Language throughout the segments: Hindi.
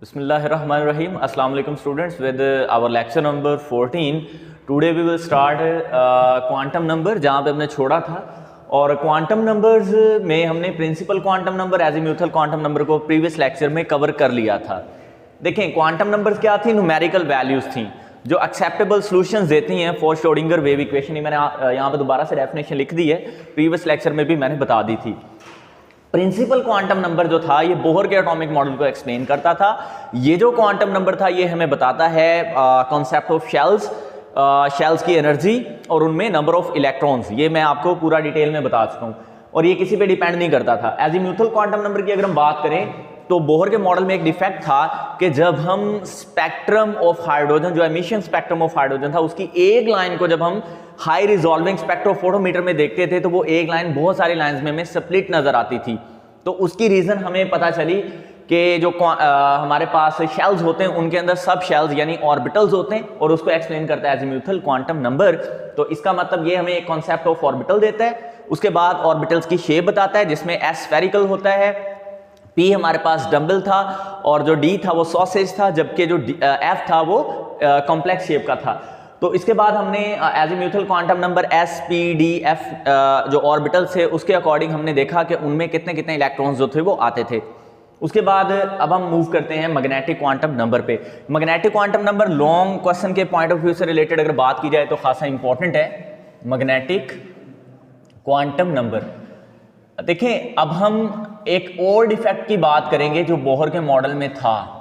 Bismillahirrahmanirrahim. Assalamu alaikum students, with our lecture number 14. Today we will start quantum number, जहाँ पे हमने छोड़ा था। और क्वांटम नंबर्स में हमने principal quantum number, azimuthal quantum number को प्रीवियस लेक्चर में कवर कर लिया था। देखें क्वांटम नंबर्स क्या थी, न्यूमेरिकल वैल्यूज थी जो एक्सेप्टेबल सॉल्यूशंस देती हैं फॉर श्रोडिंगर वेव इक्वेशन। ये मैंने यहाँ पे दोबारा से डेफिनेशन लिख दी है, प्रीवियस लेक्चर में भी मैंने बता दी थी। प्रिंसिपल क्वांटम नंबर जो था ये बोहर के एटॉमिक मॉडल को एक्सप्लेन करता था। ये जो क्वांटम नंबर था ये हमें बताता है कॉन्सेप्ट ऑफ शेल्स की एनर्जी और उनमें नंबर ऑफ इलेक्ट्रॉन्स। ये मैं आपको पूरा डिटेल में बता चुका हूँ और ये किसी पे डिपेंड नहीं करता था। एजीम्यूथल क्वांटम नंबर की अगर हम बात करें तो बोहर के मॉडल में एक डिफेक्ट था कि जब हम स्पेक्ट्रम ऑफ हाइड्रोजन, जो एमिशन स्पेक्ट्रम ऑफ हाइड्रोजन था, उसकी एक लाइन को जब हम हाई रिजॉल्विंग स्पेक्ट्रोफोटोमीटर में देखते थे तो वो एक लाइन बहुत सारी लाइंस में हमें स्प्लिट नजर आती थी। तो उसकी रीजन हमें पता चली कि जो हमारे पास शेल्स होते हैं उनके अंदर सब शेल्स यानी ऑर्बिटल्स होते हैं और उसको एक्सप्लेन करता है एजीम्यूथल क्वांटम नंबर। तो इसका मतलब ये हमें एक कॉन्सेप्ट ऑफ ऑर्बिटल देता है, उसके बाद ऑर्बिटल्स की शेप बताता है जिसमें एस स्फेरिकल होता है, पी हमारे पास डम्बल था और जो डी था वो सॉसेज था, जबकि जो एफ था वो कॉम्प्लेक्स शेप का था। तो इसके बाद हमने azimuthal quantum number S P D F जो ऑर्बिटल्स थे उसके अकॉर्डिंग हमने देखा कि उनमें कितने कितने इलेक्ट्रॉन्स जो थे वो आते थे। उसके बाद अब हम मूव करते हैं मैग्नेटिक क्वांटम नंबर पे। Magnetic quantum number long question के पॉइंट ऑफ व्यू से रिलेटेड अगर बात की जाए तो खासा इंपॉर्टेंट है मैग्नेटिक क्वांटम नंबर। देखें अब हम एक और डिफेक्ट की बात करेंगे जो बोहर के मॉडल में था।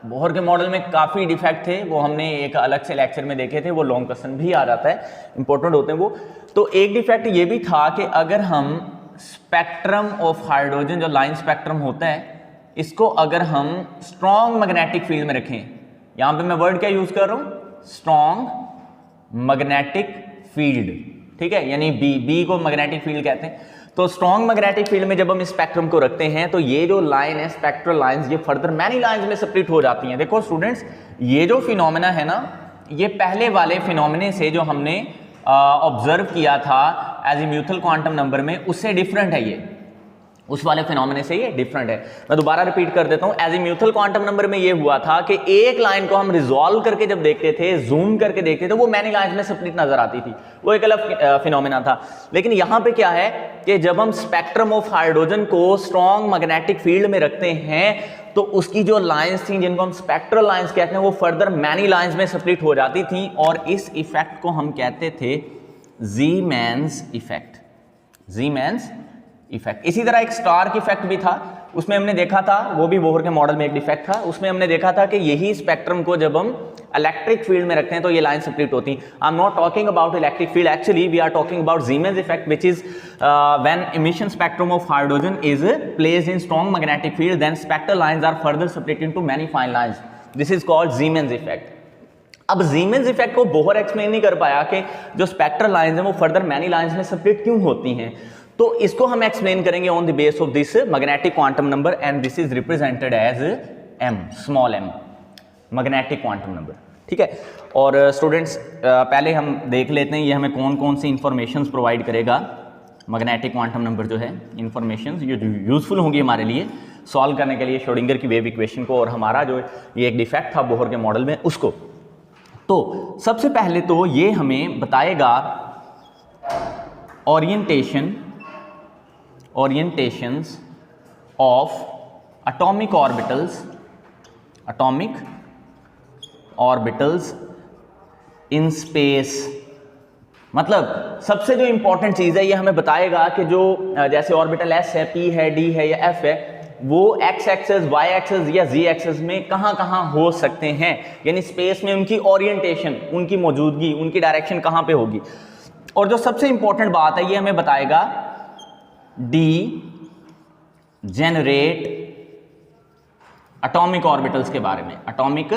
बोहर के मॉडल में काफी डिफेक्ट थे, वो हमने एक अलग से लेक्चर में देखे थे, वो लॉन्ग क्वेश्चन भी आ जाता है, इंपॉर्टेंट होते हैं वो। तो एक डिफेक्ट ये भी था कि अगर हम स्पेक्ट्रम ऑफ हाइड्रोजन, जो लाइन स्पेक्ट्रम होता है, इसको अगर हम स्ट्रॉन्ग मैग्नेटिक फील्ड में रखें, यहां पे मैं वर्ड क्या यूज कर रहा हूं, स्ट्रॉन्ग मैग्नेटिक फील्ड, ठीक है, यानी बी को मैग्नेटिक फील्ड कहते हैं। तो स्ट्रॉन्ग मैग्नेटिक फील्ड में जब हम स्पेक्ट्रम को रखते हैं तो ये जो लाइन है स्पेक्ट्रल लाइंस, ये फर्दर मैनी लाइंस में स्प्लिट हो जाती हैं। देखो स्टूडेंट्स, ये जो फिनोमेना है ना, ये पहले वाले फिनोमेने से जो हमने ऑब्जर्व किया था एजीम्यूथल क्वांटम नंबर में उससे डिफरेंट है। ये उस वाले फिनोमेने से ये डिफरेंट है। मैं दोबारा रिपीट कर देता हूं, एजीम्यूथल क्वांटम नंबर में ये हुआ था कि एक लाइन को हम रिजॉल्व करके जब देखते थे, जूम करके देखते थे, तो वो मैनी लाइंस में स्प्लिट नजर आती थी, वो एक अलग फिनोमेना था। लेकिन यहां पे क्या है कि जब हम स्पेक्ट्रम ऑफ हाइड्रोजन को स्ट्रॉन्ग मैग्नेटिक फील्ड में रखते हैं तो उसकी जो लाइंस थी जिनको हम स्पेक्ट्रल लाइंस कहते हैं वो फर्दर मैनी लाइंस में स्प्लिट हो जाती थी और इस इफेक्ट को हम कहते थे ज़ीमैन्स इफेक्ट। ज़ीमैन्स इफेक्ट। इसी तरह एक स्टार्क इफेक्ट भी था, उसमें हमने देखा था, वो भी बोहर के मॉडल में एक डिफेक्ट था, उसमें हमने देखा था कि यही स्पेक्ट्रम को जब हम इलेक्ट्रिक फील्ड में रखते हैं तो ये लाइन स्प्लिट होती हैं। I am not talking about electric field, actually we are talking about Siemens effect, which is when emission spectrum of hydrogen is placed in strong magnetic field, then spectral lines are further split into many fine lines. This is called Siemens effect. अब Siemens इफेक्ट को बोहर एक्सप्लेन नहीं कर पाया कि जो स्पेक्ट्रल लाइंस हैं वो फर्दर मैनी लाइंस में स्प्लिट क्यों होती हैं। तो इसको हम एक्सप्लेन करेंगे on the base of this magnetic quantum number and this is represented as m, small m, magnetic quantum number, ठीक है। और स्टूडेंट्स पहले हम देख लेते हैं ये हमें कौन कौन सी इंफॉर्मेशन प्रोवाइड करेगा मैग्नेटिक क्वांटम नंबर जो है, इंफॉर्मेशन ये यूजफुल होंगी हमारे लिए सॉल्व करने के लिए श्रोडिंगर की वेव इक्वेशन को और हमारा जो ये एक डिफेक्ट था बोहर के मॉडल में उसको। तो सबसे पहले तो ये हमें बताएगा orientations of atomic orbitals in space। मतलब सबसे जो इंपॉर्टेंट चीज है ये हमें बताएगा कि जो जैसे ऑर्बिटल एस है, पी है, डी है या एफ है, वो एक्स एक्सेस, वाई एक्सेस या जी एक्सेस में कहां कहां हो सकते हैं, यानी स्पेस में उनकी ओरिएंटेशन, उनकी मौजूदगी, उनकी डायरेक्शन कहां पे होगी। और जो सबसे इंपॉर्टेंट बात है ये हमें बताएगा डी जनरेट एटॉमिक ऑर्बिटल्स के बारे में, एटॉमिक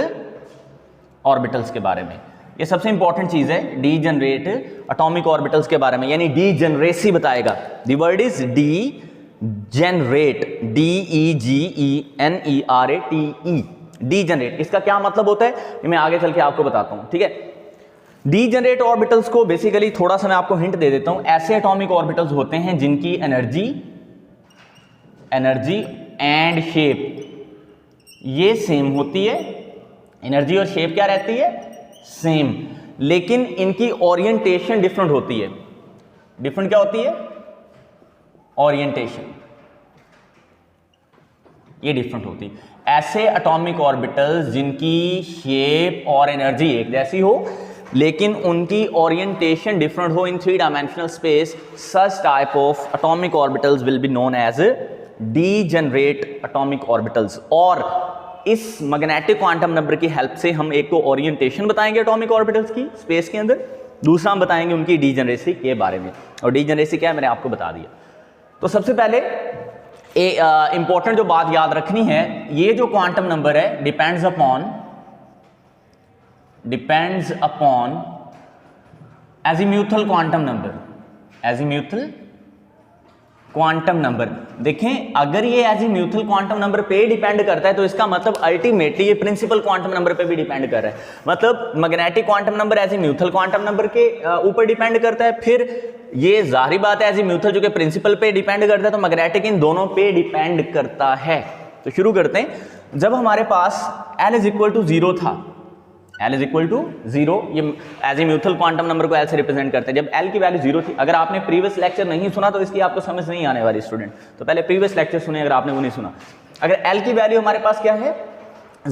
ऑर्बिटल्स के बारे में। ये सबसे इंपॉर्टेंट चीज है, डी जनरेट एटॉमिक ऑर्बिटल्स के बारे में, यानी डी जनरेसी बताएगा। The word is D generate, DEGENERATE, D generate. इसका क्या मतलब होता है ये मैं आगे चल के आपको बताता हूं, ठीक है। डी जनरेट ऑर्बिटल्स को बेसिकली थोड़ा सा मैं आपको हिंट दे देता हूं, ऐसे एटॉमिक ऑर्बिटल्स होते हैं जिनकी एनर्जी एंड शेप ये सेम होती है, एनर्जी और शेप क्या रहती है, सेम, लेकिन इनकी ओरिएंटेशन डिफरेंट होती है। डिफरेंट क्या होती है, ओरिएंटेशन, ये डिफरेंट होती है। ऐसे एटॉमिक ऑर्बिटल्स जिनकी शेप और एनर्जी एक जैसी हो लेकिन उनकी ओरिएंटेशन डिफरेंट हो in 3 dimensional space, such type of atomic orbitals will be known as degenerate atomic orbitals. और इस मैग्नेटिक क्वांटम नंबर की हेल्प से हम एक तो ओरिएंटेशन बताएंगे एटॉमिक ऑर्बिटल्स की स्पेस के अंदर, दूसरा हम बताएंगे उनकी डीजेनरेसी के बारे में। और डीजेनरेसी क्या है मैंने आपको बता दिया। तो सबसे पहले इंपॉर्टेंट जो बात याद रखनी है, ये जो क्वांटम नंबर है depends upon azimuthal quantum number. Azimuthal quantum number, देखें अगर ये एजीम्यूथल क्वांटम नंबर पे डिपेंड करता है तो इसका मतलब अल्टीमेटली ये प्रिंसिपल क्वांटम नंबर पे भी डिपेंड कर रहा है। मतलब magnetic quantum number azimuthal quantum number के ऊपर डिपेंड करता है, फिर ये जाहिर बात है एजीम्यूथल जो कि प्रिंसिपल पे डिपेंड करता है, तो मैग्नेटिक इन दोनों पे डिपेंड करता है। तो शुरू करते हैं। जब हमारे पास L इज इक्वल टू 0 था, L इज इक्वल टू 0, ये एजीम्यूथल क्वांटम नंबर को L से रिप्रेजेंट करते हैं। जब L की वैल्यू 0 थी, अगर आपने प्रीवियस लेक्चर नहीं सुना तो इसकी आपको समझ नहीं आने वाली स्टूडेंट, तो पहले प्रीवियस लेक्चर सुने अगर आपने वो नहीं सुना। अगर L की वैल्यू हमारे पास क्या है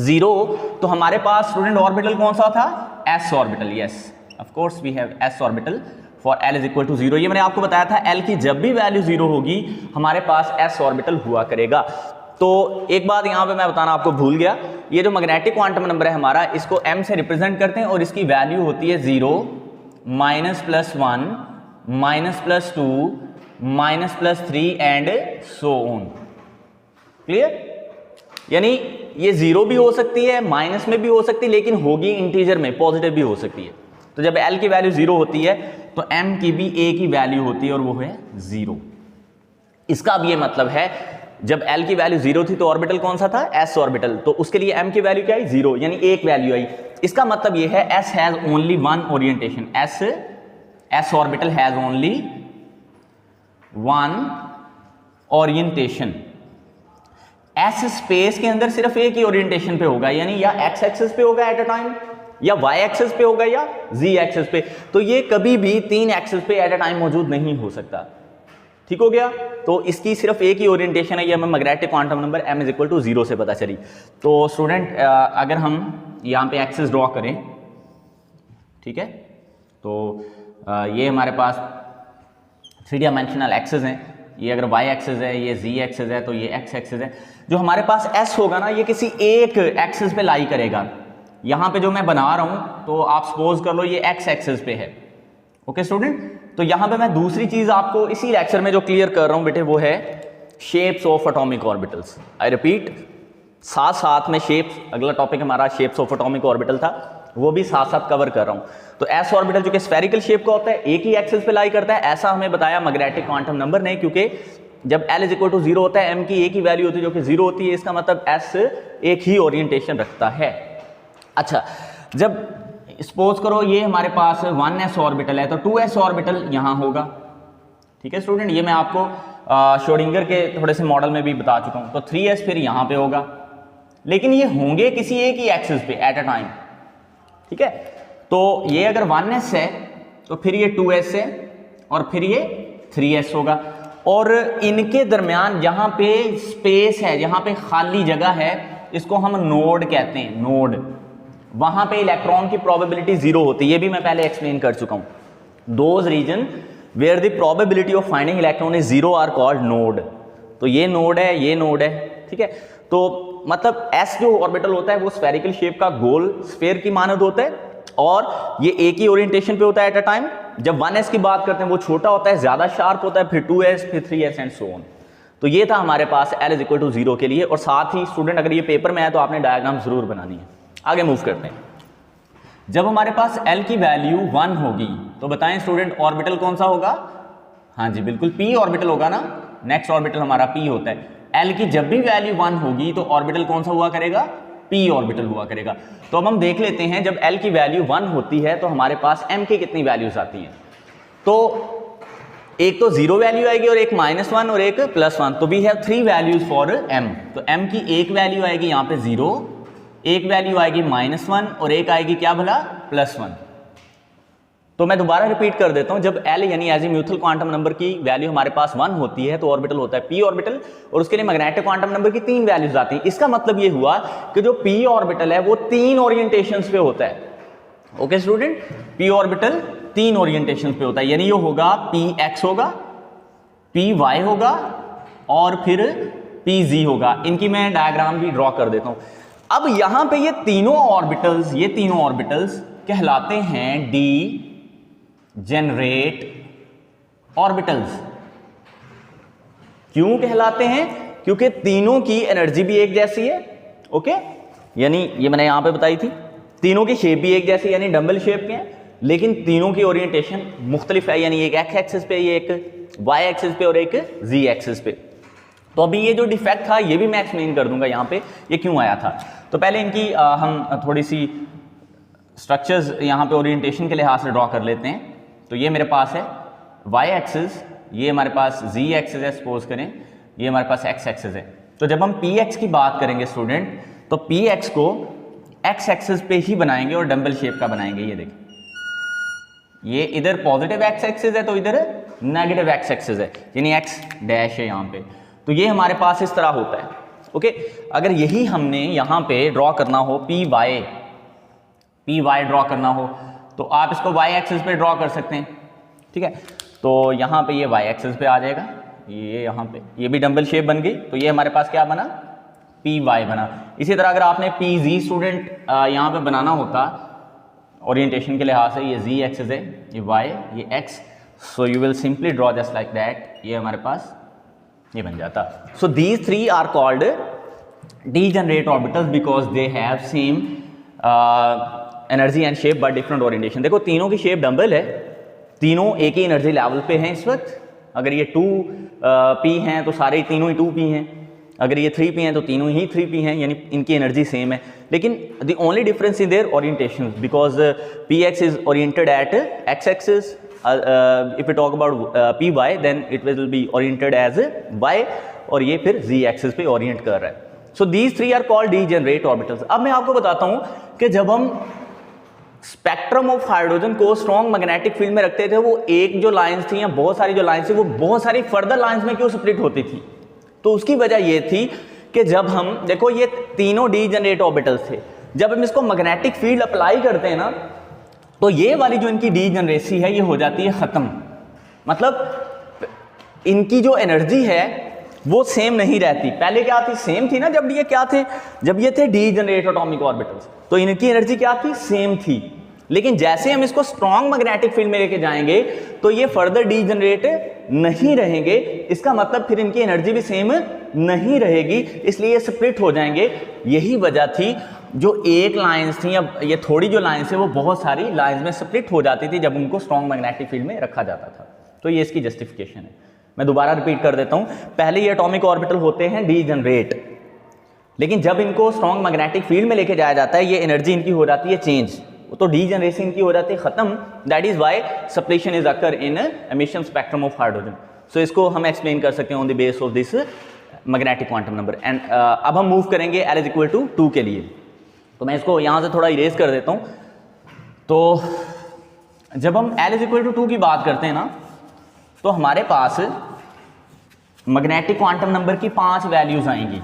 0, तो हमारे पास स्टूडेंट ऑर्बिटल कौन सा था, s orbital. Yes of course we have s orbital for L is equal to 0। ये मैंने आपको बताया था L की जब भी वैल्यू 0 होगी हमारे पास s ऑर्बिटल हुआ करेगा। तो एक बात यहां पे मैं बताना आपको भूल गया, ये जो मैग्नेटिक क्वांटम नंबर है हमारा, इसको m से रिप्रेजेंट करते हैं और इसकी वैल्यू होती है 0, -+1, -+2, -+3 एंड सो ऑन। क्लियर? यानी ये 0 भी हो सकती है, माइनस में भी हो सकती है, लेकिन होगी इंटीजर में, पॉजिटिव भी हो सकती है। तो जब L की वैल्यू 0 होती है तो m की भी a की वैल्यू होती है और वो है 0। इसका भी ये मतलब है जब L की वैल्यू 0 थी तो ऑर्बिटल कौन सा था, s ऑर्बिटल, तो उसके लिए m की वैल्यवैल्यू क्या आई, 0, यानी एक वैल्यू आई। इसका मतलब ये है s has only one orientation, s orbital has only one orientation. s space के अंदर सिर्फ एक ही ओरिएंटेशन पे होगा, यानी या x एक्सिस पे होगा एट अ टाइम, या y एक्सिस पे होगा, या z एक्सिस पे। तो ये कभी भी 3 एक्सिस पे एट अ टाइम मौजूद नहीं हो सकता। ठीक हो गया? तो इसकी सिर्फ एक ही ओरिएंटेशन है, ये हमें magnetic quantum number m is equal to 0 से पता चली। तो स्टूडेंट अगर हम यहाँ पे एक्सिस ड्रॉ करें, ठीक है, तो ये हमारे पास 3 डायमेंशनल एक्सिस हैं। ये अगर y एक्सिस है, ये z एक्सिस है, तो ये x एक्सिस है। जो हमारे पास s होगा ना, ये किसी एक एक्सिस पे लाई करेगा। यहाँ पे जो मैं बना रहा हूँ, तो आप सपोज कर लो ये x एक्सिस पे है। ओके स्टूडेंट, तो यहां पे मैं दूसरी चीज आपको इसी लेक्चर में जो क्लियर कर रहा हूं बेटे, वो है shapes of atomic orbitals. I repeat, साथ साथ में शेप्स, अगला टॉपिक हमारा शेप्स ऑफ एटॉमिक ऑर्बिटल था, वो भी साथ साथ कवर कर रहा हूं। तो एस ऑर्बिटल जो कि स्फेरिकल शेप का होता है, एक ही एक्सिस पे लाई करता है, ऐसा हमें बताया मैग्नेटिक क्वांटम नंबर ने, क्योंकि जब L इज इक्वल टू 0 होता है, m की एक ही वैल्यू होती है जो कि 0 होती है, इसका मतलब s एक ही ओरिएंटेशन रखता है। अच्छा, जब सपोज करो ये हमारे पास 1s ऑर्बिटल है, तो 2s ऑर्बिटल यहां होगा। ठीक है स्टूडेंट, ये मैं आपको श्रोडिंगर के थोड़े से मॉडल में भी बता चुका हूं। तो 3s फिर यहां पे होगा, लेकिन ये होंगे किसी एक ही एक्सिस पे एट अ टाइम। ठीक है, तो ये अगर 1s है तो फिर ये 2s है और फिर ये 3s होगा, और इनके दरमियान जहां पे स्पेस है, जहां पे खाली जगह है, इसको हम नोड कहते हैं, नोड। वहां पे इलेक्ट्रॉन की प्रोबेबिलिटी 0 होती है, ये भी मैं पहले एक्सप्लेन कर चुका हूं। Those region where the probability of finding electron is 0 are called node. तो ये नोड है, ये नोड है। ठीक है, तो मतलब s जो ऑर्बिटल होता है वो स्फेरिकल शेप का गोल स्फेयर की मानद होता है, और ये एक ही ओरिएंटेशन पे होता है एट अ टाइम। जब 1s की बात करते हैं वो छोटा होता है, ज्यादा शार्प होता है, फिर 2s, फिर 3s एंड सो ऑन। तो ये था हमारे पास L इज इक्वल टू 0 के लिए। और साथ ही स्टूडेंट अगर ये पेपर में है तो आपने डायग्राम जरूर बनानी है। आगे मूव करते हैं। जब हमारे पास L की वैल्यू 1 होगी तो बताएं स्टूडेंट ऑर्बिटल कौन सा होगा? हाँ जी बिल्कुल, p ऑर्बिटल होगा ना। नेक्स्ट ऑर्बिटल हमारा p होता है। L की जब भी वैल्यू 1 होगी तो ऑर्बिटल कौन सा हुआ करेगा? p ऑर्बिटल हुआ करेगा। तो अब हम देख लेते हैं, जब L की वैल्यू 1 होती है तो हमारे पास m की कितनी वैल्यूज आती हैं। तो एक तो 0 वैल्यू आएगी और एक -1 और एक +1, तो we have 3 values for m। तो m की एक वैल्यू आएगी यहाँ पे 0, एक वैल्यू आएगी -1 और एक आएगी क्या भला +1। तो मैं दोबारा रिपीट कर देता हूं, जब L यानी एजीम्यूथल क्वांटम नंबर की वैल्यू हमारे पास 1 होती है तो ऑर्बिटल होता है p ऑर्बिटल, और उसके लिए मैग्नेटिक क्वांटम नंबर की 3 वैल्यूज आती हैं। इसका मतलब ये हुआ कि जो p ऑर्बिटल है वो 3 ओरिएंटेशंस पे होता है। Okay student, p orbital 3 orientations पे होता है, यानी ये होगा px होगा, py होगा और फिर pz होगा। इनकी मैं डायग्राम भी ड्रॉ कर देता हूं। अब यहां पे ये तीनों ऑर्बिटल्स कहलाते हैं डी जनरेट ऑर्बिटल्स। क्यों कहलाते हैं? क्योंकि तीनों की एनर्जी भी एक जैसी है। ओके, यानी ये मैंने यहां पे बताई थी, तीनों की शेप भी एक जैसी यानी डम्बल शेप के हैं, लेकिन तीनों की ओरिएंटेशन मुख्तलिफ है, यानी एक एक्स एक्सिस पे, ये एक वाई एक्सिस पे और एक जी एक्सिस पे। तो अभी ये जो डिफेक्ट था ये भी मैं एक्सप्लेन कर दूंगा यहाँ पे ये क्यों आया था। तो पहले इनकी हम थोड़ी सी स्ट्रक्चर्स यहाँ पे ओरिएंटेशन के लिहाज से ड्रॉ कर लेते हैं। तो ये मेरे पास है वाई एक्सिस, ये हमारे पास जी एक्सिस है, सपोज करें ये हमारे पास एक्स एक्सिस है। तो जब हम पी एक्स की बात करेंगे स्टूडेंट, तो पी एक्स को एक्स एक्सिस पे ही बनाएंगे और डम्बल शेप का बनाएंगे। ये देखिए, ये इधर पॉजिटिव एक्स एक्सिस है तो इधर नेगेटिव एक्स एक्सिस है, यानी एक्स डैश है यहाँ पे। तो ये हमारे पास इस तरह होता है। ओके, अगर यही हमने यहाँ पे ड्रॉ करना हो पी वाई ड्रॉ करना हो तो आप इसको वाई एक्सिस पे ड्रॉ कर सकते हैं। ठीक है, तो यहाँ पे ये वाई एक्सिस पे आ जाएगा, ये यहाँ पे ये भी डम्बल शेप बन गई। तो ये हमारे पास क्या बना, पी वाई बना। इसी तरह अगर आपने पी जी स्टूडेंट यहाँ पे बनाना होता ओरिएंटेशन के लिहाज से, ये जी एक्सिस है, ये वाई, ये X, so you will simply draw just like that, ये हमारे पास ये बन जाता। So these 3 are called degenerate orbitals because they have same energy and shape but different orientation. देखो तीनों की शेप डम्बल है, तीनों एक ही एनर्जी लेवल पे हैं इस वक्त। अगर ये 2p हैं तो सारे तीनों ही 2p हैं, अगर ये 3p हैं तो तीनों ही 3p हैं, यानी इनकी एनर्जी सेम है। लेकिन the only difference in their orientation, because px is oriented at x axis, if we talk about py then it will be oriented as y, और ये फिर z एक्सिस पे ओरिएंट कर रहा है। so these 3 are called degenerate orbitals। अब मैं आपको बताता हूं कि जब हम स्पेक्ट्रम ऑफ हाइड्रोजन को स्ट्रॉन्ग मैग्नेटिक फील्ड में रखते थे, वो एक जो लाइंस थी या बहुत सारी जो लाइंस थी वो बहुत सारी फर्दर लाइंस में क्यों स्प्लिट होती थी? तो उसकी वजह ये थी कि जब हम देखो ये तीनों डीजनरेट ऑर्बिटल्स थे, जब हम इसको मैग्नेटिक फील्ड अप्लाई करते हैं ना, तो ये वाली जो इनकी डीजनरेसी है ये हो जाती है खत्म। मतलब इनकी जो एनर्जी है वो सेम नहीं रहती। पहले क्या थी, सेम थी ना, जब ये क्या थे, जब ये थे डीजनरेट एटॉमिक ऑर्बिटल्स, तो इनकी एनर्जी क्या थी, सेम थी। लेकिन जैसे हम इसको स्ट्रॉन्ग मैग्नेटिक फील्ड में लेके जाएंगे तो ये फर्दर डीजनरेट नहीं रहेंगे। इसका मतलब फिर इनकी एनर्जी भी सेम नहीं रहेगी, इसलिए ये स्प्लिट हो जाएंगे। यही वजह थी जो एक लाइंस थी या ये थोड़ी जो लाइंस है वो बहुत सारी लाइंस में स्प्लिट हो जाती थी जब उनको स्ट्रॉन्ग मैग्नेटिक फील्ड में रखा जाता था। तो ये इसकी जस्टिफिकेशन है। मैं दोबारा रिपीट कर देता हूं, पहले ये एटॉमिक ऑर्बिटल होते हैं डीजनरेट, लेकिन जब इनको स्ट्रॉन्ग मैग्नेटिक फील्ड में लेके जाया जाता है ये एनर्जी इनकी हो जाती है चेंज, तो डीजनरेशन इनकी हो जाती है खत्म। That is why suppression is occur in emission spectrum of hydrogen. So इसको हम एक्सप्लेन कर सकते हैं on the base of this magnetic quantum number. And अब हम मूव करेंगे L इज इक्वल टू 2 के लिए। तो मैं इसको यहां से थोड़ा इरेज कर देता हूं। तो जब हम L इज इक्वल टू 2 की बात करते हैं ना, तो हमारे पास मैग्नेटिक क्वांटम नंबर की 5 वैल्यूज आएंगी।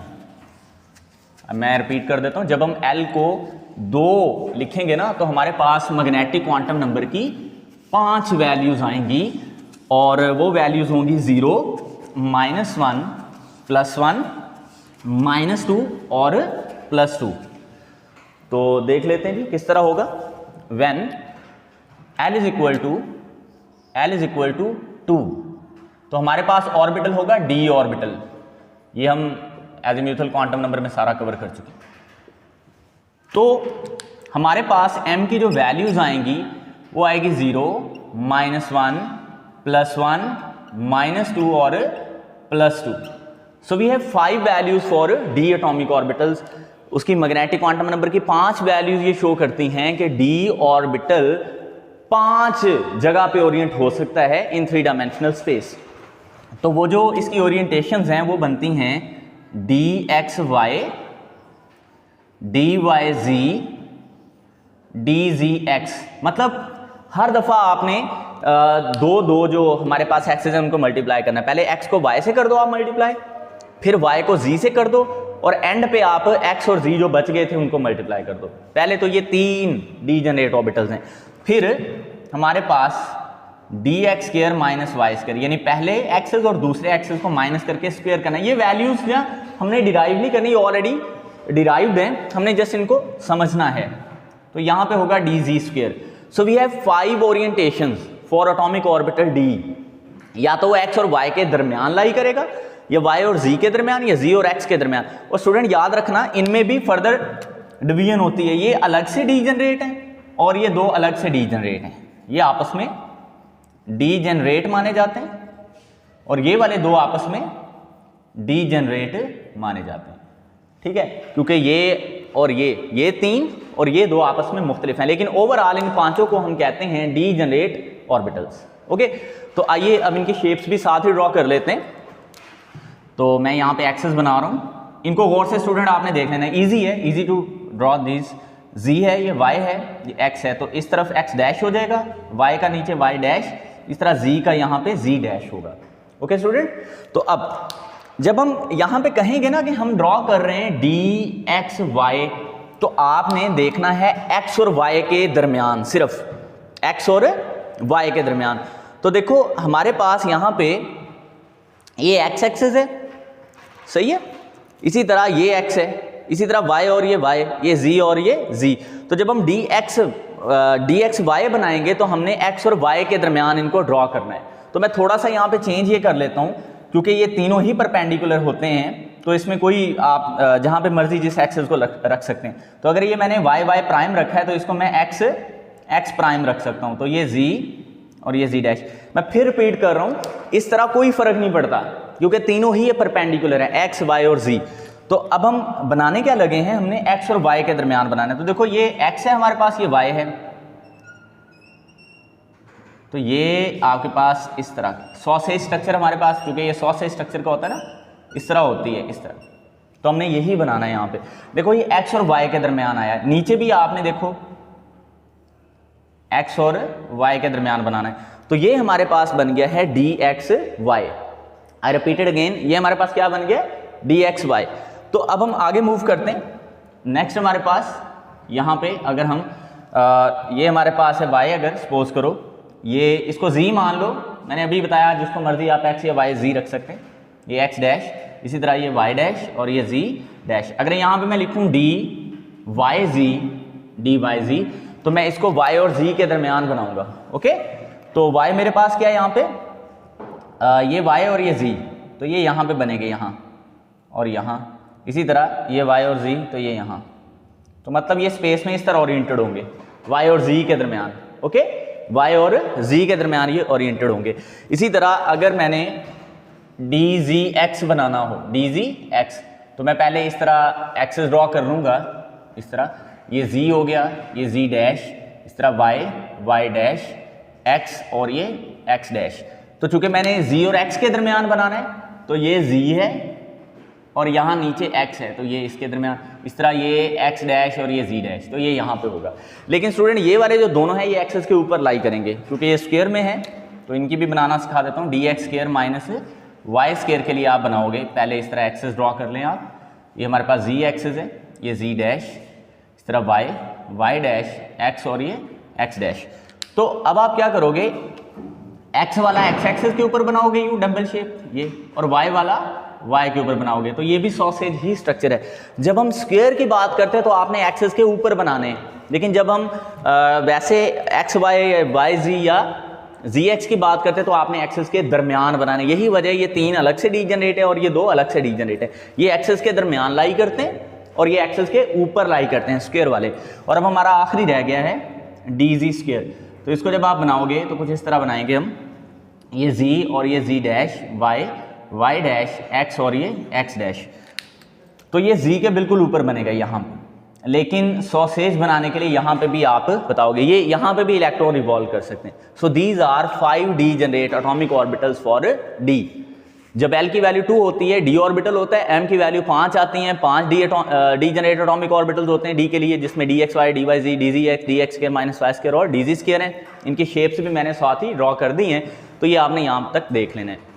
मैं रिपीट कर देता हूं, जब हम L को 2 लिखेंगे ना तो हमारे पास मैग्नेटिक क्वांटम नंबर की 5 वैल्यूज आएंगी, और वो वैल्यूज होंगी 0, -1, +1, -2 और +2। तो देख लेते हैं जी किस तरह होगा। When L is equal to 2, तो हमारे पास ऑर्बिटल होगा d ऑर्बिटल। ये हम एजीम्यूथल क्वांटम नंबर में सारा कवर कर चुके हैं। तो हमारे पास m की जो वैल्यूज आएंगी वो आएगी 0, -1, +1, -2 और +2। So we have 5 values for d atomic orbitals. उसकी मैग्नेटिक क्वांटम नंबर की 5 वैल्यूज ये शो करती हैं कि d ऑर्बिटल 5 जगह पे ओरिएंट हो सकता है इन 3 डायमेंशनल स्पेस। तो वो जो इसकी ओरिएंटेशंस हैं वो बनती हैं dxy, dyz, dzx। मतलब हर दफा आपने दो जो हमारे पास एक्सेस है उनको मल्टीप्लाई करना है। पहले x को y से कर दो आप मल्टीप्लाई, फिर y को z से कर दो, और एंड पे आप x और z जो बच गए थे उनको मल्टीप्लाई कर दो। पहले तो ये 3 डीजेनरेट ऑर्बिटल्स हैं, फिर हमारे पास dx square minus Y square, यानी पहले एक्सेस और दूसरे एक्सेस को माइनस करके स्क्वायर करना है। ये वैल्यूज ना हमने डिराइव नहीं करनी, ऑलरेडी डिराइव्ड हैं, हमने जस्ट इनको समझना है। तो यहाँ पे होगा dz square. So we have 5 orientations for atomic orbital d। या तो वो x और y के दरमियान लाई करेगा, या y और z के दरमियान, या z और x के दरमियान। और स्टूडेंट याद रखना इनमें भी फर्दर डिवीजन होती है। ये अलग से डीजनरेट हैं और ये 2 अलग से डीजनरेट हैं। ये आपस में डीजनरेट माने जाते हैं और ये वाले 2 आपस में डीजनरेट माने जाते हैं। ठीक है, क्योंकि ये और ये 3 और ये 2 आपस में मुख्तलिफ हैं, लेकिन ओवरऑल इन पांचों को हम कहते हैं डीजनरेट ऑर्बिटल्स। ओके, तो आइए अब इनकी शेप्स भी साथ ही ड्रॉ कर लेते हैं। तो मैं यहाँ पे एक्सेस बना रहा हूँ, इनको गौर से स्टूडेंट आपने देख लेना है। ईजी है, easy to draw this. z है, ये y है, ये x है, तो इस तरफ x डैश हो जाएगा, y का नीचे y डैश, इस तरह z का यहाँ पे z डैश होगा। ओके स्टूडेंट, तो अब जब हम यहाँ पे कहेंगे ना कि हम ड्रॉ कर रहे हैं dxy, तो आपने देखना है x और y के दरमियान, सिर्फ x और y के दरमियान। तो देखो हमारे पास यहाँ पे ये x एक्सिस है, सही है, इसी तरह ये x है, इसी तरह y और ये y, ये z और ये z। तो जब हम dxy बनाएंगे तो हमने x और y के दरमियान इनको ड्रॉ करना है। तो मैं थोड़ा सा यहाँ पे चेंज ये कर लेता हूँ, क्योंकि ये तीनों ही परपेंडिकुलर होते हैं, तो इसमें कोई आप जहाँ पे मर्जी जिस एक्सेस को रख सकते हैं। तो अगर ये मैंने y प्राइम रखा है तो इसको मैं x प्राइम रख सकता हूँ। तो ये z और ये z डैश। मैं फिर रिपीट कर रहा हूँ, इस तरह कोई फर्क नहीं पड़ता क्योंकि तीनों ही ये परपेंडिकुलर है, x y और z। तो अब हम बनाने क्या लगे हैं, हमने x और y के दरमियान बनाना है। तो देखो ये x है हमारे पास, ये y है, तो ये आपके पास इस तरह सॉसेज स्ट्रक्चर हमारे पास, क्योंकि ये सॉसेज स्ट्रक्चर का होता है ना, इस तरह होती है, इस तरह। तो हमने यही बनाना है यहाँ पे। देखो ये x और y के दरमियान आया, नीचे भी आपने देखो x और y के दरमियान बनाना है। तो ये हमारे पास बन गया है dxy। आई रिपीटेड अगेन, ये हमारे पास क्या बन गया, dxy। तो अब हम आगे मूव करते हैं। नेक्स्ट हमारे पास यहाँ पे अगर हम ये हमारे पास है y, अगर सपोज करो ये इसको z मान लो, मैंने अभी बताया जिसको मर्जी आप x या y z रख सकते हैं, ये x डैश, इसी तरह ये y डैश और ये z डैश। अगर यहाँ पे मैं लिखूँ dyz, तो मैं इसको y और z के दरमियान बनाऊंगा। ओके, तो y मेरे पास क्या है यहाँ पे, ये y और ये z, तो ये यहाँ पे बनेंगे, यहाँ और यहाँ, इसी तरह ये y और z, तो ये यहाँ। तो मतलब ये स्पेस में इस तरह ओरिएंटेड होंगे y और z के दरमियान। ओके, y और z के दरमियान ये ओरिएंटेड होंगे। इसी तरह अगर मैंने dzx बनाना हो, dzx, तो मैं पहले इस तरह एक्सेस ड्रॉ कर लूँगा, इस तरह ये z हो गया, ये z डैश, इस तरह y डैश, x और ये x डैश। तो चूंकि मैंने z और x के दरमियान बनाना है तो ये z है और यहाँ नीचे x है, तो ये इसके दरमियान, इस तरह ये x डैश और ये z डैश, तो ये यहाँ पे होगा। लेकिन स्टूडेंट ये वाले जो दोनों हैं ये एक्सेस के ऊपर लाई करेंगे, क्योंकि ये स्क्वायर में है, तो इनकी भी बनाना सिखा देता हूँ। dx square minus y square के लिए आप बनाओगे, पहले इस तरह एक्सेस ड्रॉ कर लें आप। ये हमारे पास z एक्सेस है, ये z डैश, इस तरह y डैश, x और ये x डैश। तो अब आप क्या करोगे, x वाला x एक्सेस के ऊपर बनाओगे यूँ डम्बल शेप ये, और y वाला y के ऊपर बनाओगे, तो ये भी सॉसेज ही स्ट्रक्चर है। जब हम स्क्वायर की बात करते हैं तो आपने एक्सेस के ऊपर बनाने हैं, लेकिन जब हम वैसे x y z या zx की बात करते हैं तो आपने एक्सेस के दरमियान बनाने। यही वजह, ये 3 अलग से डीजनरेट है और ये 2 अलग से डीजनरेट है। ये एक्सेस के दरमियान लाई करते हैं और ये एक्सेस के ऊपर लाई करते हैं, स्क्वायर वाले। और अब हमारा आखिरी रह गया है dz स्क्वायर। तो इसको जब आप बनाओगे तो कुछ इस तरह बनाएंगे हम, ये z और ये z dash, y dash, x और ये x डैश। तो ये z के बिल्कुल ऊपर बनेगा यहाँ पे। लेकिन सॉसेज बनाने के लिए यहाँ पे भी आप बताओगे, ये यहाँ पे भी इलेक्ट्रॉन रिवॉल्व कर सकते हैं। So these are 5d generate atomic orbitals for d। जब L की वैल्यू 2 होती है d ऑर्बिटल होता है, M की वैल्यू 5 आती हैं, 5 d जनरेट एटॉमिक ऑर्बिटल्स होते हैं d के लिए, जिसमें dxy dyz dzx dx² minus y square और dz स्क्वायर हैं। इनकी शेप्स भी मैंने साथ ही ड्रॉ कर दी हैं, तो ये आपने यहाँ तक देख लेना है।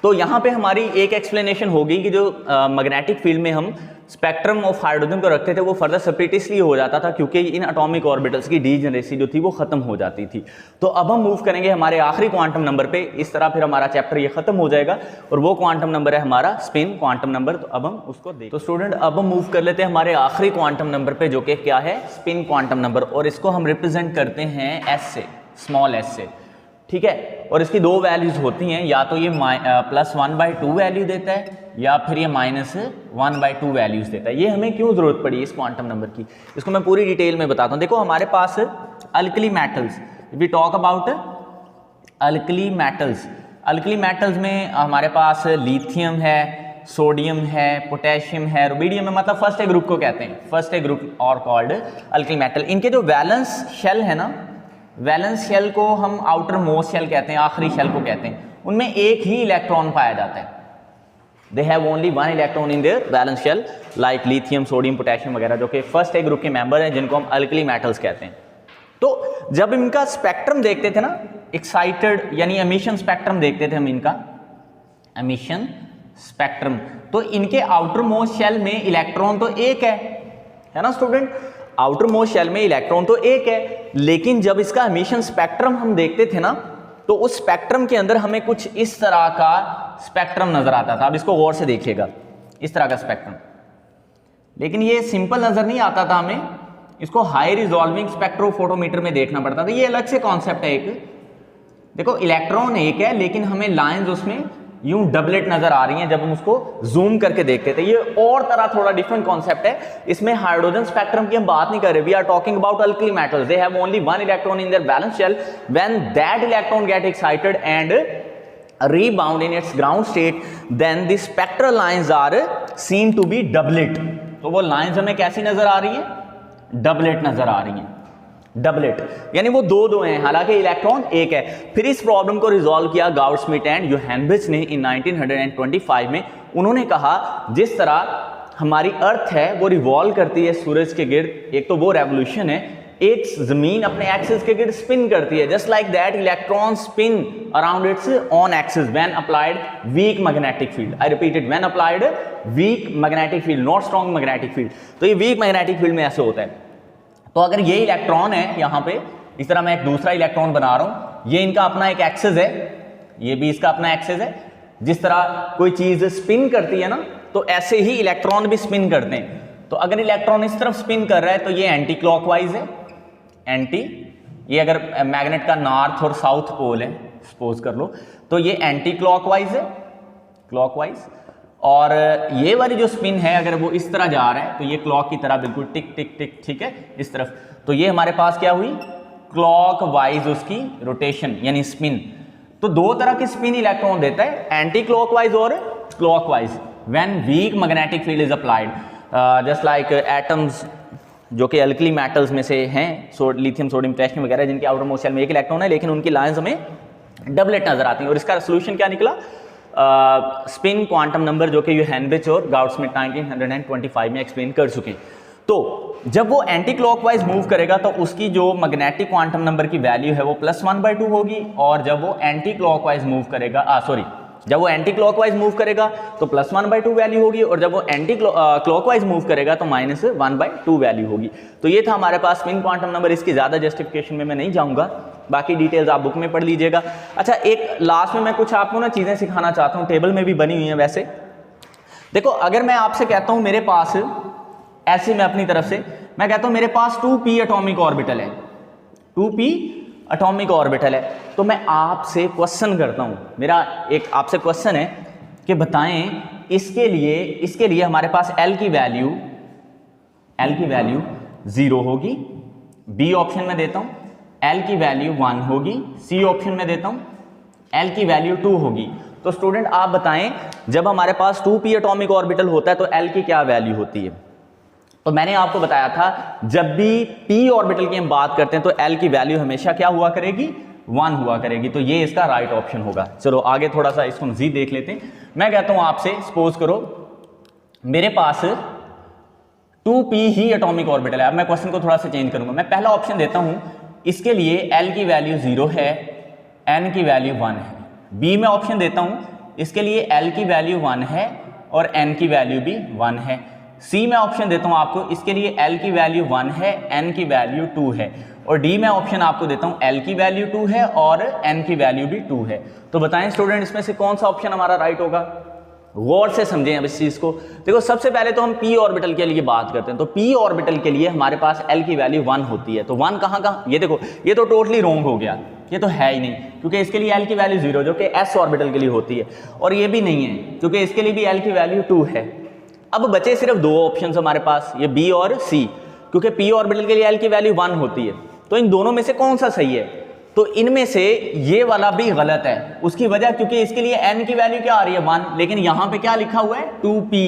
तो यहाँ पे हमारी एक एक्सप्लेनेशन होगी कि जो मैग्नेटिक फील्ड में हम स्पेक्ट्रम ऑफ हाइड्रोजन को रखते थे वो फर्दर सेपरेट इसलिए हो जाता था क्योंकि इन एटॉमिक ऑर्बिटल्स की डीजनरेसी जो थी वो खत्म हो जाती थी। तो अब हम मूव करेंगे हमारे आखिरी क्वांटम नंबर पे, इस तरह फिर हमारा चैप्टर ये खत्म हो जाएगा और वो क्वांटम नंबर है हमारा स्पिन क्वांटम नंबर। तो अब हम उसको देखें। तो स्टूडेंट अब हम मूव कर लेते हैं हमारे आखिरी क्वांटम नंबर पे जो कि क्या है, स्पिन क्वांटम नंबर, और इसको हम रिप्रेजेंट करते हैं एस से, स्मॉल एस से, ठीक है। और इसकी दो वैल्यूज होती हैं, या तो ये +1/2 वैल्यू देता है या फिर ये -1/2 वैल्यूज देता है। ये हमें क्यों जरूरत पड़ी इस क्वांटम नंबर की, इसको मैं पूरी डिटेल में बताता हूँ। देखो हमारे पास alkali metals, we talk about alkali metals में हमारे पास लिथियम है, सोडियम है, पोटेशियम है, रुबिडियम है, मतलब फर्स्ट ए ग्रुप को कहते हैं, first A group are called alkali metal. इनके जो वैलेंस शेल है ना, वैलेंस शेल को हम आउटर मोस्ट शेल कहते हैं, आखिरी शेल को कहते हैं, उनमें एक ही इलेक्ट्रॉन पाया जाता है। They have only 1 electron in their valence shell, like lithium, sodium, potassium वगैरह, जो कि फर्स्ट ए ग्रुप के मेंबर हैं, जिनको हम अल्कली मेटल्स कहते हैं। तो जब इनका स्पेक्ट्रम देखते थे ना, एक्साइटेड यानी एमिशन स्पेक्ट्रम देखते थे हम, इनका एमिशन स्पेक्ट्रम, तो इनके आउटर मोस्ट शेल में इलेक्ट्रॉन तो एक है ना स्टूडेंट, आउटर मोस्ट शेल में इलेक्ट्रॉन तो एक है, लेकिन जब इसका एमिशन स्पेक्ट्रम हम देखते थे ना, तो उस स्पेक्ट्रम के अंदर हमें कुछ इस तरह का स्पेक्ट्रम नजर आता था। अब इसको गौर से देखिएगा, इस तरह का स्पेक्ट्रम, लेकिन ये सिंपल नजर नहीं आता था हमें, इसको हाई रिजॉल्विंग स्पेक्ट्रोफोटोमीटर में देखना पड़ता था। ये अलग से कॉन्सेप्ट है एक। देखो इलेक्ट्रॉन एक है, लेकिन हमें लाइंस उसमें यूं डबलेट नजर आ रही हैं जब हम उसको जूम करके देखते थे। ये और तरह थोड़ा डिफरेंट कॉन्सेप्ट है। इसमें हाइड्रोजन स्पेक्ट्रम की हम बात नहीं कर रहे, we are talking about alkali metals, they have only 1 electron in their valence shell, when that electron get excited and rebound in its ground state, then the spectral lines are seen to be doublet। तो वो लाइंस हमें कैसी नजर आ रही है, डबलेट नजर आ रही हैं, डबलेट यानी वो दो हैं, हालांकि इलेक्ट्रॉन एक है। फिर इस प्रॉब्लम को रिजॉल्व किया गाउड-स्मिट एंड योहानविच ने इन 1925 में। उन्होंने कहा जिस तरह हमारी अर्थ है वो रिवॉल्व करती है सूरज के गिर्द, एक तो वो रेवोल्यूशन है, एक जमीन अपने एक्सिस के गिर्द स्पिन करती है, just like that electron spin around its on axis when applied weak magnetic field. I repeat it, when applied weak magnetic field, not strong magnetic field. तो ये वीक मैग्नेटिक फील्ड में ऐसे होता है। तो अगर ये इलेक्ट्रॉन है यहाँ पे, इस तरह मैं एक दूसरा इलेक्ट्रॉन बना रहा हूं, ये इनका अपना एक एक्सिस है, ये भी इसका अपना एक्सिस है। जिस तरह कोई चीज स्पिन करती है ना, तो ऐसे ही इलेक्ट्रॉन भी स्पिन करते हैं। तो अगर इलेक्ट्रॉन इस तरफ स्पिन कर रहा है तो ये एंटी क्लॉकवाइज है, एंटी, ये अगर मैग्नेट का नॉर्थ और साउथ पोल है सपोज कर लो, तो ये एंटी क्लॉकवाइज है, क्लॉकवाइज। और ये वाली जो स्पिन है अगर वो इस तरह जा रहा है तो ये क्लॉक की तरह बिल्कुल टिक टिक टिक, ठीक है, इस तरफ। तो ये हमारे पास क्या हुई, क्लॉकवाइज उसकी रोटेशन यानी स्पिन। तो दो तरह की स्पिन इलेक्ट्रॉन देता है, एंटी क्लॉकवाइज और clockwise, when weak magnetic field is applied, just like atoms जो कि अल्कली मेटल्स में से हैं, लिथियम, सोडियम, पोटेशियम वगैरह, जिनके आउटर मोस्ट शेल में एक इलेक्ट्रॉन है, लेकिन उनकी लाइंस हमें डबलेट नजर आती हैं। और इसका सोल्यूशन क्या निकला, स्पिन क्वांटम नंबर, जो कि योहानविच और गाउड-स्मिट 1925 में एक्सप्लेन कर चुके हैं। तो जब वो एंटी क्लॉकवाइज मूव करेगा तो उसकी जो मैग्नेटिक क्वांटम नंबर की वैल्यू है वो +1/2 होगी, और जब वो एंटी क्लॉकवाइज मूव करेगा जब वो एंटी क्लॉकवाइज मूव करेगा तो +1/2 वैल्यू होगी, और जब वो एंटी क्लॉकवाइज मूव करेगा तो -1/2 वैल्यू होगी। तो ये था हमारे पास स्पिन क्वांटम नंबर। इसकी ज़्यादा जस्टिफिकेशन में मैं नहीं जाऊँगा, बाकी डिटेल्स आप बुक में पढ़ लीजिएगा। अच्छा, एक लास्ट में मैं कुछ आपको ना चीज़ें सिखाना चाहता हूँ, टेबल में भी बनी हुई हैं वैसे। देखो अगर मैं आपसे कहता हूँ मेरे पास ऐसे, मैं अपनी तरफ से मैं कहता हूँ मेरे पास 2p एटॉमिक ऑर्बिटल है, 2p एटॉमिक ऑर्बिटल है, तो मैं आपसे क्वेश्चन करता हूं, मेरा एक आपसे क्वेश्चन है कि बताएं इसके लिए हमारे पास L की वैल्यू 0 होगी, B ऑप्शन में देता हूं, L की वैल्यू 1 होगी, C ऑप्शन में देता हूं, L की वैल्यू 2 होगी। तो स्टूडेंट आप बताएं जब हमारे पास 2p एटॉमिक ऑर्बिटल होता है तो L की क्या वैल्यू होती है। तो मैंने आपको बताया था जब भी p ऑर्बिटल की हम बात करते हैं तो l की वैल्यू हमेशा क्या हुआ करेगी, 1 हुआ करेगी। तो ये इसका राइट ऑप्शन होगा। चलो आगे थोड़ा सा इसको मजीद देख लेते हैं। मैं कहता हूं आपसे, सपोज करो मेरे पास 2p ही एटॉमिक ऑर्बिटल है। अब मैं क्वेश्चन को थोड़ा सा चेंज करूंगा। मैं पहला ऑप्शन देता हूं, इसके लिए l की वैल्यू 0 है, n की वैल्यू 1 है। b में ऑप्शन देता हूं, इसके लिए l की वैल्यू 1 है और n की वैल्यू भी 1 है। सी में ऑप्शन देता हूं आपको, इसके लिए l की वैल्यू 1 है, n की वैल्यू 2 है। और डी में ऑप्शन आपको देता हूं, l की वैल्यू 2 है और n की वैल्यू भी 2 है। तो बताएं स्टूडेंट, इसमें से कौन सा ऑप्शन हमारा राइट होगा? गौर से समझें अब इस चीज को। देखो सबसे पहले तो हम p ऑर्बिटल के लिए बात करते हैं। तो p ऑर्बिटल के लिए हमारे पास l की वैल्यू 1 होती है। तो 1 कहाँ, ये देखो, ये तो टोटली रॉन्ग हो गया, ये तो है ही नहीं, क्योंकि इसके लिए l की वैल्यू 0 जो कि s ऑर्बिटल के लिए होती है, और ये भी नहीं है क्योंकि इसके लिए भी l की वैल्यू 2 है। अब बचे सिर्फ दो ऑप्शंस हमारे पास, ये b और c, क्योंकि p ऑर्बिटल के लिए l की वैल्यू 1 होती है। तो इन दोनों में से कौन सा सही है? तो इनमें से ये वाला भी गलत है। उसकी वजह, क्योंकि इसके लिए n की वैल्यू क्या आ रही है, 1, लेकिन यहां पे क्या लिखा हुआ है, 2p।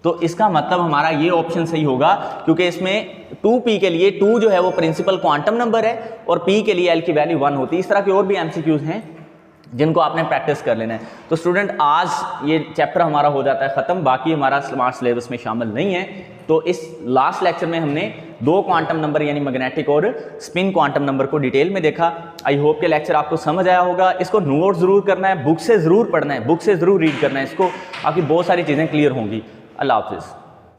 तो इसका मतलब हमारा ये ऑप्शन सही होगा, क्योंकि इसमें 2p के लिए 2 जो है वो प्रिंसिपल क्वांटम नंबर है और p के लिए l की वैल्यू 1 होती है। इस तरह के और भी MCQs हैं जिनको आपने प्रैक्टिस कर लेना है। तो स्टूडेंट आज ये चैप्टर हमारा हो जाता है ख़त्म, बाकी हमारा स्मार्ट सिलेबस में शामिल नहीं है। तो इस लास्ट लेक्चर में हमने 2 क्वांटम नंबर यानी मैग्नेटिक और स्पिन क्वांटम नंबर को डिटेल में देखा। आई होप के लेक्चर आपको समझ आया होगा। इसको नोट ज़रूर करना है, बुक से ज़रूर पढ़ना है, बुक से ज़रूर रीड करना है इसको, आपकी बहुत सारी चीज़ें क्लियर होंगी। अल्लाह हाफिज़।